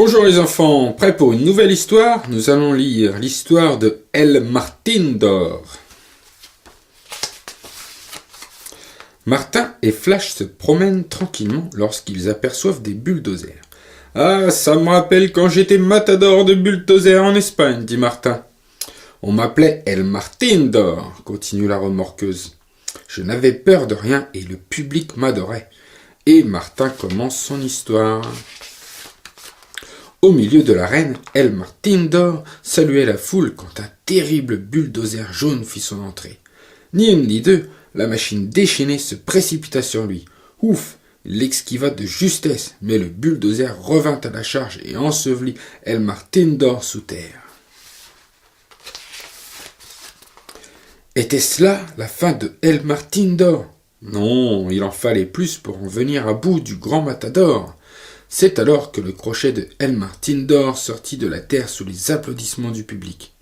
Bonjour les enfants, prêts pour une nouvelle histoire? Nous allons lire l'histoire de El Martín d'Or. Martin et Flash se promènent tranquillement lorsqu'ils aperçoivent des bulldozers. « Ah, ça me rappelle quand j'étais matador de bulldozers en Espagne, dit Martin. On m'appelait El Martín d'Or, continue la remorqueuse. Je n'avais peur de rien et le public m'adorait. Et Martin commence son histoire. Au milieu de l'arène, El Martín d'Or saluait la foule quand un terrible bulldozer jaune fit son entrée. Ni une ni deux, la machine déchaînée se précipita sur lui. Ouf! Il l'esquiva de justesse, mais le bulldozer revint à la charge et ensevelit El Martín d'Or sous terre. Était-ce là la fin de El Martín d'Or? Non, il en fallait plus pour en venir à bout du grand matador. C'est alors que le crochet de El Martín d'Or sortit de la terre sous les applaudissements du public.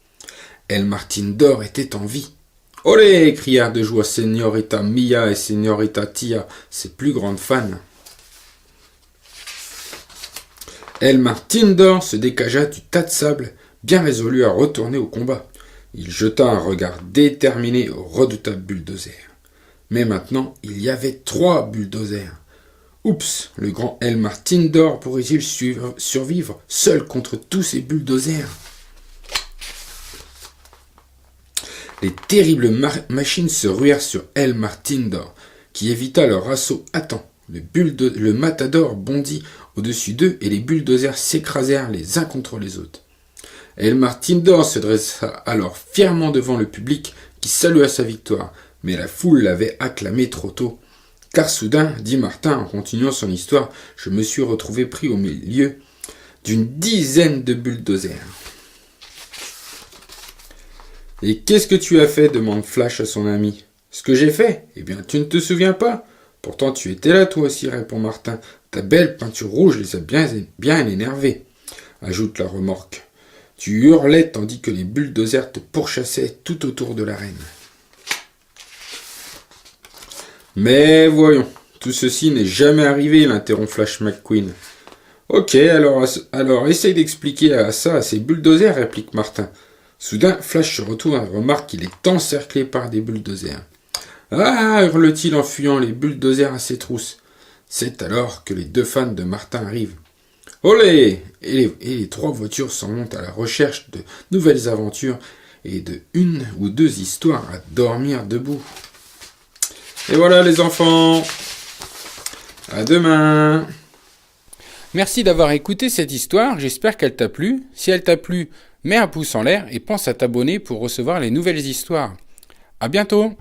El Martín d'Or était en vie. « Olé !» crièrent de joie Señorita Mia et Señorita Tia, ses plus grandes fans. El Martín d'Or se décagea du tas de sable, bien résolu à retourner au combat. Il jeta un regard déterminé au redoutable bulldozer. Mais maintenant, il y avait 3 bulldozers. Oups, le grand El Martín d'Or pourrait-il survivre seul contre tous ces bulldozers? Les terribles machines se ruèrent sur El Martín d'Or, qui évita leur assaut à temps. Le matador bondit au-dessus d'eux et les bulldozers s'écrasèrent les uns contre les autres. El Martín d'Or se dressa alors fièrement devant le public qui salua sa victoire, mais la foule l'avait acclamé trop tôt. Car soudain, dit Martin en continuant son histoire, je me suis retrouvé pris au milieu d'une dizaine de bulldozers. « Et qu'est-ce que tu as fait » demande Flash à son ami. « Ce que j'ai fait? Eh bien, tu ne te souviens pas? Pourtant, tu étais là toi aussi, répond Martin. Ta belle peinture rouge les a bien énervés, ajoute la remorque. Tu hurlais tandis que les bulldozers te pourchassaient tout autour de l'arène. Mais voyons, tout ceci n'est jamais arrivé, l'interrompt Flash McQueen. Ok, alors essaye d'expliquer ça à ces bulldozers, réplique Martin. Soudain, Flash se retourne et remarque qu'il est encerclé par des bulldozers. Ah, hurle-t-il en fuyant les bulldozers à ses trousses. C'est alors que les 2 fans de Martin arrivent. Olé! Et les 3 voitures s'en vont à la recherche de nouvelles aventures et de 1 ou 2 histoires à dormir debout. Et voilà les enfants, à demain. Merci d'avoir écouté cette histoire, j'espère qu'elle t'a plu. Si elle t'a plu, mets un pouce en l'air et pense à t'abonner pour recevoir les nouvelles histoires. À bientôt.